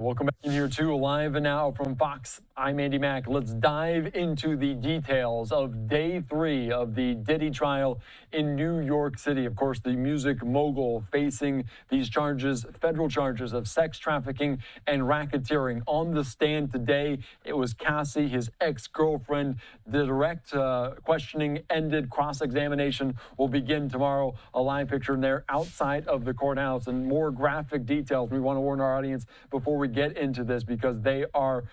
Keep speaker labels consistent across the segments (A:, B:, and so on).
A: Welcome back in here to Live and Now from Fox. I'm Andy Mack. Let's dive into the details of day 3 of the Diddy trial in New York City. Of course, the music mogul facing these charges, federal charges of sex trafficking and racketeering. On the stand today, it was Cassie, his ex-girlfriend. The direct questioning ended. Cross-examination will begin tomorrow. A live picture in there outside of the courthouse and more graphic details. We want to warn our audience before we get into this because they are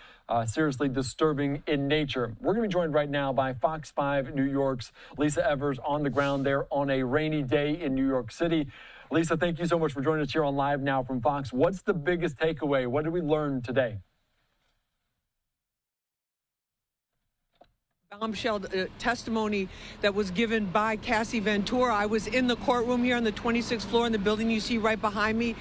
A: seriously disturbing in nature. We're going to be joined right now by Fox 5 New York's Lisa Evers on the ground there on a rainy day in New York City. Lisa, thank you so much for joining us here on Live Now from Fox. What's the biggest takeaway? What did we learn today?
B: Bombshell testimony that was given by Cassie Ventura. I was in the courtroom here on the 26th floor in the building you see right behind me,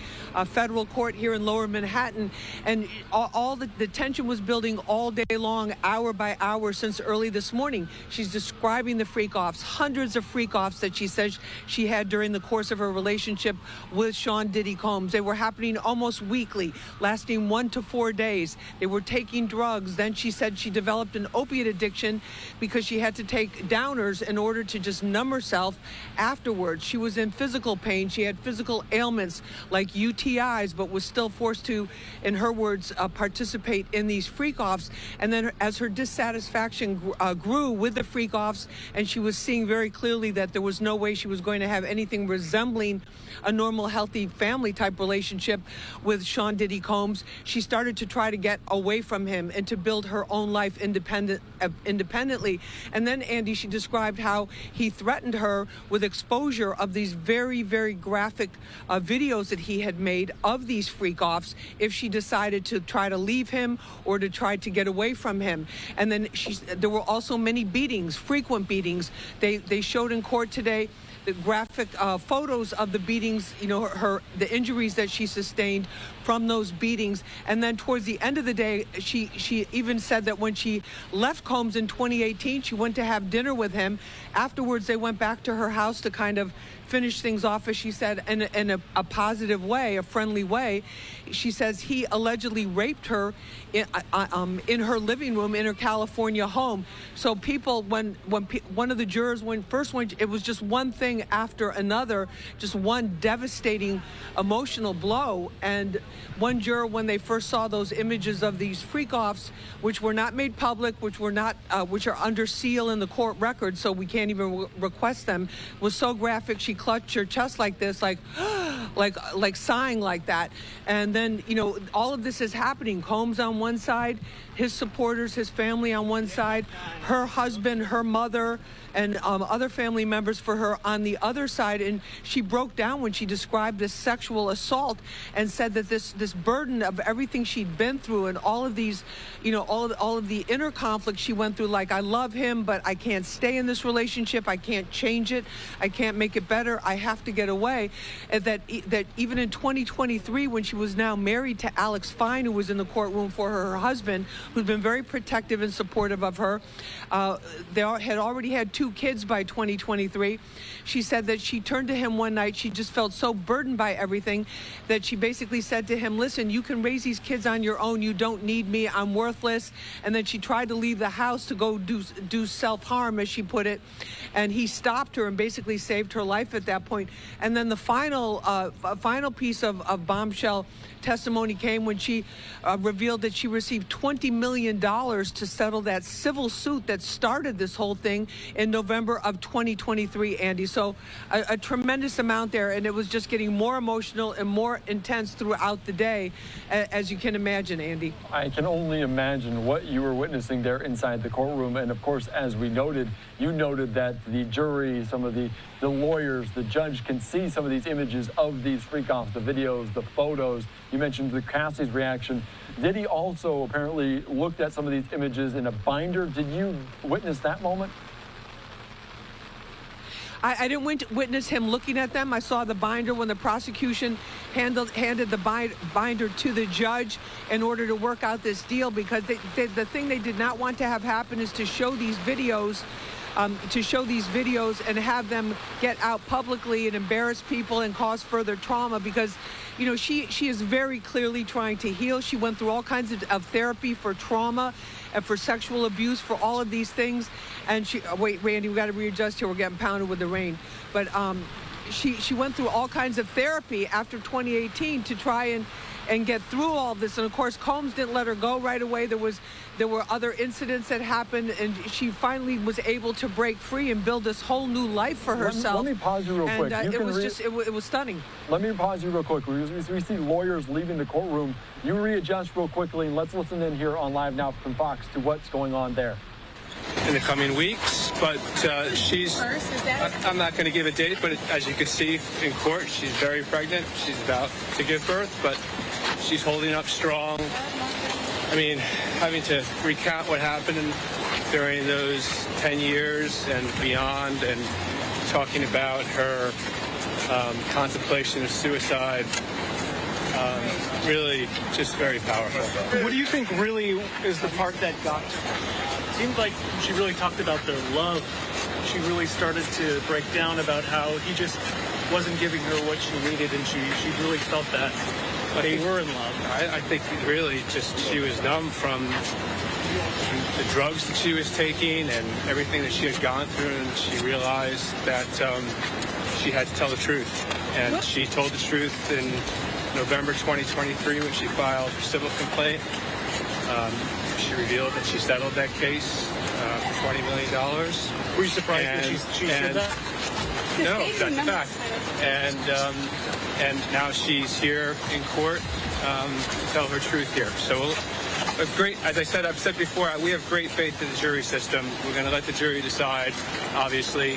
B: federal court here in Lower Manhattan, and all the tension was building all day long, hour by hour since early this morning. She's describing the freak-offs, hundreds of freak-offs that she says she had during the course of her relationship with Sean Diddy Combs. They were happening almost weekly, lasting 1 to 4 days. They were taking drugs. Then she said she developed an opiate addiction because she had to take downers in order to just numb herself afterwards. She was in physical pain. She had physical ailments like UTIs, but was still forced to, in her words, participate in these freak-offs. And then as her dissatisfaction grew with the freak-offs, and she was seeing very clearly that there was no way she was going to have anything resembling a normal, healthy family-type relationship with Sean Diddy Combs, she started to try to get away from him and to build her own life independently. And then, Andy, she described how he threatened her with exposure of these very, very graphic videos that he had made of these freak-offs if she decided to try to leave him or to try to get away from him. And then there were also many beatings, frequent beatings. They showed in court today the graphic photos of the beatings, you know, the injuries that she sustained from those beatings. And then towards the end of the day, she even said that when she left Combs in 2018, she went to have dinner with him. Afterwards, they went back to her house to kind of finish things off, as she said, in a positive way, a friendly way. She says he allegedly raped her in her living room in her California home. So people, when one of the jurors first went, it was just one thing after another, just one devastating emotional blow. And one juror, when they first saw those images of these freak-offs, which were not made public, which are under seal in the court record, so we can't even request them, was so graphic she clutched her chest like this, like sighing like that. And then, you know, all of this is happening. Combs on one side, his supporters, his family on one side, her husband, her mother, and other family members for her on the other side. And she broke down when she described this sexual assault and said that this burden of everything she'd been through and all of these, you know, all of the inner conflict she went through, like, I love him, but I can't stay in this relationship. I can't change it. I can't make it better. I have to get away. And that even in 2023, when she was now married to Alex Fine, who was in the courtroom for her husband, who's been very protective and supportive of her, they had already had 2 kids by 2023. She said that she turned to him one night. She just felt so burdened by everything that she basically said to him, listen, you can raise these kids on your own. You don't need me. I'm worthless. And then she tried to leave the house to go do self-harm, as she put it. And he stopped her and basically saved her life at that point. And then the final piece of bombshell testimony came when she revealed that she received $20 million to settle that civil suit that started this whole thing in November of 2023, Andy. So a tremendous amount there, and it was just getting more emotional and more intense throughout the day, as you can imagine, Andy.
A: I can only imagine what you were witnessing there inside the courtroom. And of course, as we noted, you noted that the jury, some of the lawyers, the judge can see some of these images of these freak-offs, the videos, the photos. You mentioned the Cassie's reaction. Diddy also apparently looked at some of these images in a binder. Did you witness that moment?
B: I didn't witness him looking at them. I saw the binder when the prosecution handed the binder to the judge in order to work out this deal, because the thing they did not want to have happen is to show these videos to show these videos and have them get out publicly and embarrass people and cause further trauma, because she is very clearly trying to heal. She went through all kinds of therapy for trauma and for sexual abuse, for all of these things. And wait, Randy, we got to readjust here. We're getting pounded with the rain. But she went through all kinds of therapy after 2018 to try and get through all this. And of course, Combs didn't let her go right away. There were other incidents that happened, and she finally was able to break free and build this whole new life for herself.
A: Let me pause you real quick.
B: It was stunning.
A: Let me pause you real quick. We see lawyers leaving the courtroom. You readjust real quickly, and let's listen in here on Live Now from Fox to what's going on there.
C: In the coming weeks, but I'm not going to give a date, but as you can see in court, she's very pregnant. She's about to give birth, but she's holding up strong. I mean, having to recount what happened during those 10 years and beyond, and talking about her contemplation of suicide, really just very powerful.
D: What do you think really is the part that got to her? It seemed like she really talked about their love. She really started to break down about how he just wasn't giving her what she needed, and she really felt that they were in love.
C: I think really just she was numb from the drugs that she was taking and everything that she had gone through, and she realized that she had to tell the truth. And she told the truth in November 2023 when she filed her civil complaint. She revealed that she settled that case for $20 million.
D: Were you surprised that she said that?
C: No, that's a fact. And now she's here in court to tell her truth here. So as I've said before, we have great faith in the jury system. We're going to let the jury decide, obviously,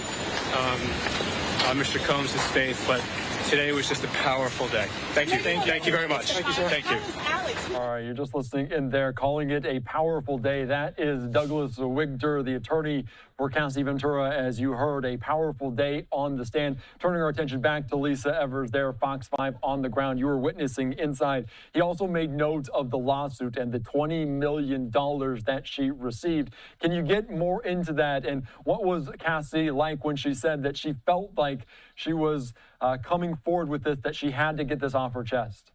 C: on Mr. Combs' faith, but today was just a powerful day. Thank you. Thank you very much. Thank you, sir. Thank you.
A: All right, you're just listening in there, calling it a powerful day. That is Douglas Wigder, the attorney for Cassie Ventura, as you heard, a powerful day on the stand. Turning our attention back to Lisa Evers there, Fox 5 on the ground. You were witnessing inside. He also made note of the lawsuit and the $20 million that she received. Can you get more into that? And what was Cassie like when she said that she felt like she was coming forward with this, that she had to get this off her chest?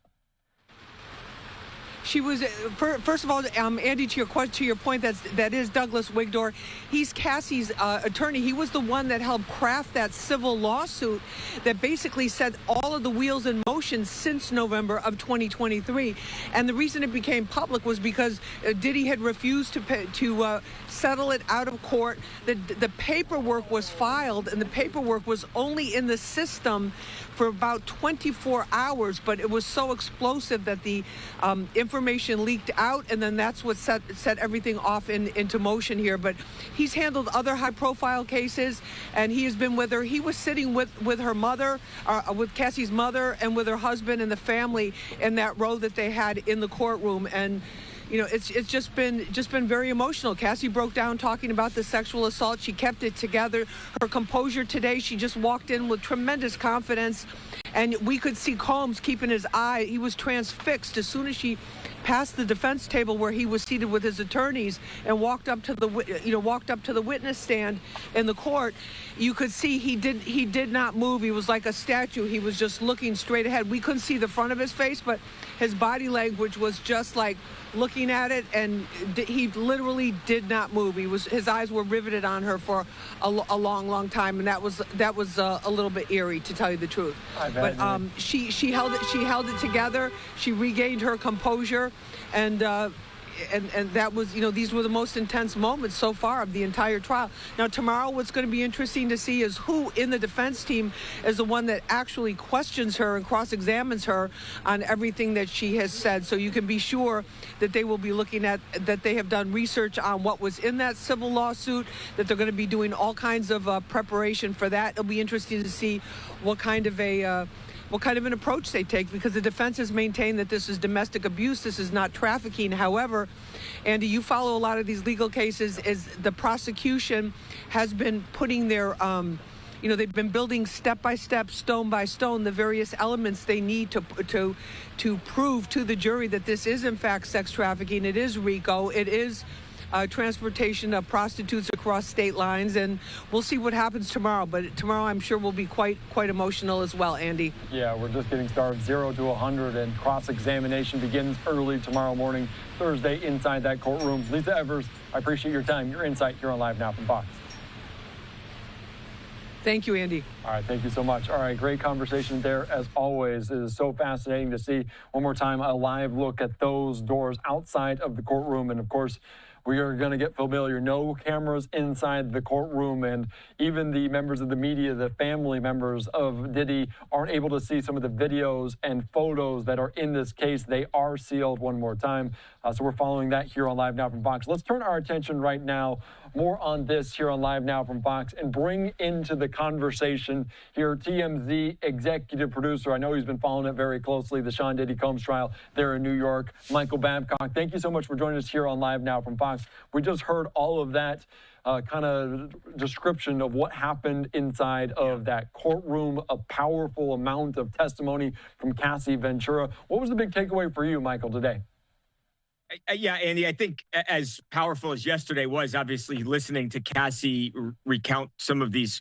B: She was, first of all, Andy, to your point, that is Douglas Wigder. He's Cassie's attorney. He was the one that helped craft that civil lawsuit that basically set all of the wheels in motion since November of 2023. And the reason it became public was because Diddy had refused to settle it out of court. The paperwork was filed, and the paperwork was only in the system for about 24 hours, but it was so explosive that the information leaked out, and then that's what set everything off into motion here. But he's handled other high-profile cases, and he has been with her. He was sitting with her mother, with Cassie's mother, and with her husband and the family in that row that they had in the courtroom. And it's just been very emotional. Cassie broke down talking about the sexual assault. She kept it together. Her composure today, she just walked in with tremendous confidence. And we could see Combs keeping his eye. He was transfixed as soon as she passed the defense table where he was seated with his attorneys and walked up to the witness stand in the court. You could see he did not move. He was like a statue. He was just looking straight ahead. We couldn't see the front of his face, but his body language was just like looking at it, and he literally did not move. His eyes were riveted on her for a long time, and that was a little bit eerie, to tell you the truth. But she held it together. She regained her composure, and that was, these were the most intense moments so far of the entire trial. Now, tomorrow, what's going to be interesting to see is who in the defense team is the one that actually questions her and cross-examines her on everything that she has said. So you can be sure that they will be looking at, that they have done research on what was in that civil lawsuit, that they're going to be doing all kinds of preparation for that. It'll be interesting to see what kind of an approach they take, because the defense has maintained that this is domestic abuse, this is not trafficking. However, Andy, you follow a lot of these legal cases, is the prosecution has been putting their, they've been building step by step, stone by stone, the various elements they need to prove to the jury that this is in fact sex trafficking, it is RICO, it is transportation of prostitutes across state lines, and we'll see what happens tomorrow. But tomorrow, I'm sure, will be quite emotional as well, Andy.
A: Yeah, we're just getting started, 0 to 100, and cross-examination begins early tomorrow morning, Thursday, inside that courtroom. Lisa Evers, I appreciate your time, your insight here on Live Now from Fox.
B: Thank you, Andy.
A: All right, thank you so much. All right, great conversation there as always. It is so fascinating to see one more time a live look at those doors outside of the courtroom. And of course, we are going to get familiar. No cameras inside the courtroom, and even the members of the media, the family members of Diddy, aren't able to see some of the videos and photos that are in this case. They are sealed one more time. So we're following that here on Live Now from Fox. Let's turn our attention right now more on this here on Live Now from Fox and bring into the conversation here TMZ executive producer. I know he's been following it very closely, the Sean Diddy Combs trial there in New York. Michael Babcock, thank you so much for joining us here on Live Now from Fox. We just heard all of that kind of description of what happened inside of that courtroom, a powerful amount of testimony from Cassie Ventura. What was the big takeaway for you, Michael, today?
E: Yeah, Andy, I think as powerful as yesterday was, obviously listening to Cassie recount some of these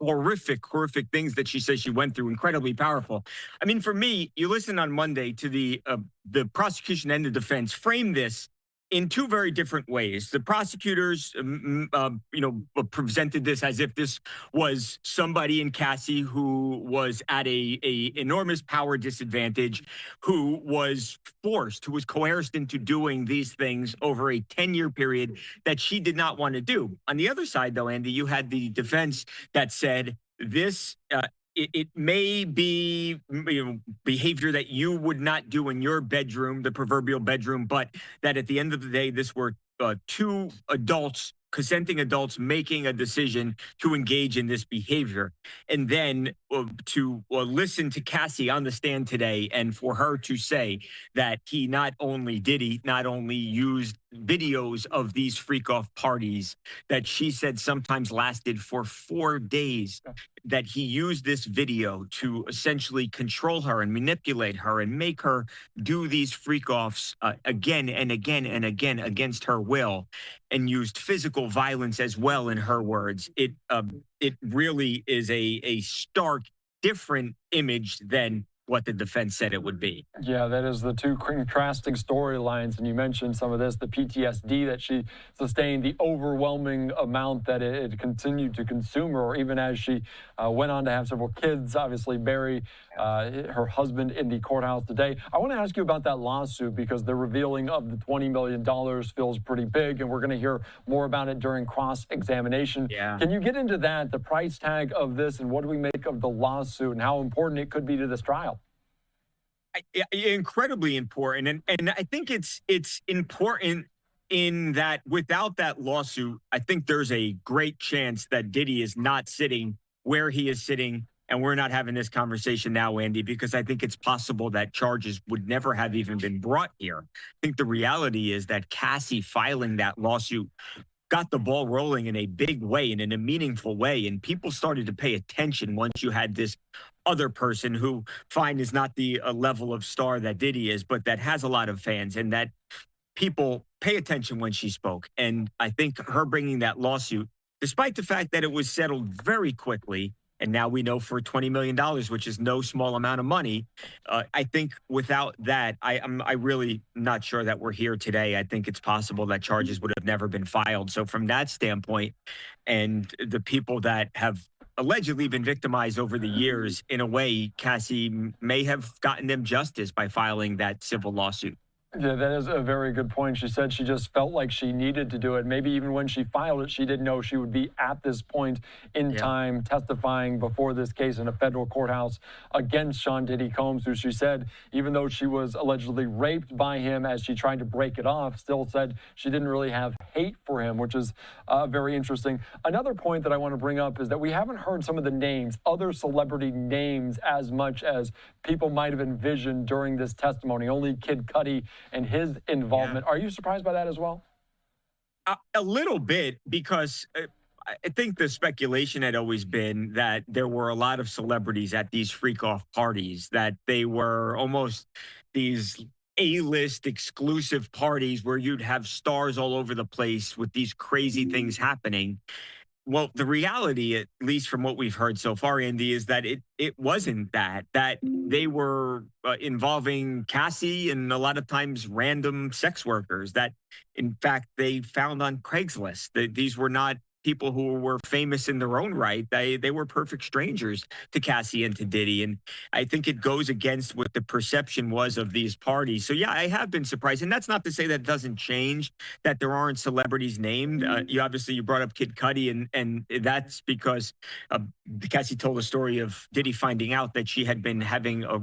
E: horrific things that she says she went through, incredibly powerful. I mean, for me, you listen on Monday to the prosecution and the defense frame this in two very different ways. The prosecutors, presented this as if this was somebody in Cassie who was at a enormous power disadvantage, who was forced, who was coerced into doing these things over a 10-year period that she did not want to do. On the other side, though, Andy, you had the defense that said this, it may be behavior that you would not do in your bedroom, the proverbial bedroom, but that at the end of the day, this were two adults, consenting adults, making a decision to engage in this behavior. And then to listen to Cassie on the stand today, and for her to say that he not only used videos of these freak-off parties that she said sometimes lasted for 4 days, that he used this video to essentially control her and manipulate her and make her do these freak-offs again and again and again against her will, and used physical violence as well, in her words. It really is a stark, different image than what the defense said it would be.
A: Yeah, that is the two contrasting storylines. And you mentioned some of this, the PTSD that she sustained, the overwhelming amount that it continued to consume her, or even as she went on to have several kids, obviously bury her husband in the courthouse today. I want to ask you about that lawsuit, because the revealing of the $20 million feels pretty big, and we're going to hear more about it during cross-examination.
E: Yeah.
A: Can you get into that, the price tag of this, and what do we make of the lawsuit and how important it could be to this trial?
E: Incredibly important. And I think it's important in that without that lawsuit, I think there's a great chance that Diddy is not sitting where he is sitting, and we're not having this conversation now, Andy, because I think it's possible that charges would never have even been brought here. I think the reality is that Cassie filing that lawsuit got the ball rolling in a big way and in a meaningful way. And people started to pay attention once you had this other person who, fine, is not the level of star that Diddy is, but that has a lot of fans, and that people pay attention when she spoke. And I think her bringing that lawsuit, despite the fact that it was settled very quickly, and now we know for $20 million, which is no small amount of money. I think without that, I'm really not sure that we're here today. I think it's possible that charges would have never been filed. So from that standpoint, and the people that have allegedly been victimized over the years, in a way, Cassie may have gotten them justice by filing that civil lawsuit.
A: Yeah, that is a very good point. She said she just felt like she needed to do it. Maybe even when she filed it, she didn't know she would be at this point in time testifying before this case in a federal courthouse against Sean Diddy Combs, who she said, even though she was allegedly raped by him as she tried to break it off, still said she didn't really have hate for him, which is very interesting. Another point that I want to bring up is that we haven't heard some of the names, other celebrity names, as much as people might have envisioned during this testimony. Only Kid Cudi and his involvement. Yeah. Are you surprised by that as well?
E: A little bit, because I think the speculation had always been that there were a lot of celebrities at these freak-off parties, that they were almost these A-list exclusive parties where you'd have stars all over the place with these crazy things happening. Well, the reality, at least from what we've heard so far, Andy, is that it wasn't that they were involving Cassie and a lot of times random sex workers that, in fact, they found on Craigslist. That these were not people who were famous in their own right. They were perfect strangers to Cassie and to Diddy. And I think it goes against what the perception was of these parties. So, yeah, I have been surprised. And that's not to say that it doesn't change, that there aren't celebrities named. You brought up Kid Cudi, and that's because Cassie told a story of Diddy finding out that she had been having a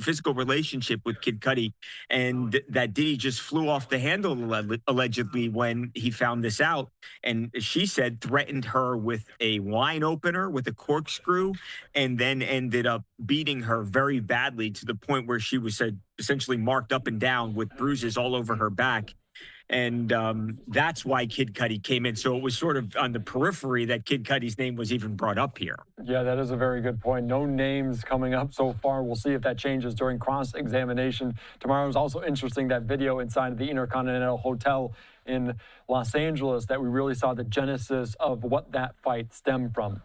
E: physical relationship with Kid Cudi, and that Diddy just flew off the handle allegedly when he found this out. And she said threatened her with a wine opener, with a corkscrew, and then ended up beating her very badly to the point where she was essentially marked up and down with bruises all over her back. And that's why Kid Cudi came in. So it was sort of on the periphery that Kid Cudi's name was even brought up here.
A: Yeah, that is a very good point. No names coming up so far. We'll see if that changes during cross-examination. Tomorrow is also interesting, that video inside of the Intercontinental Hotel in Los Angeles, that we really saw the genesis of what that fight stemmed from.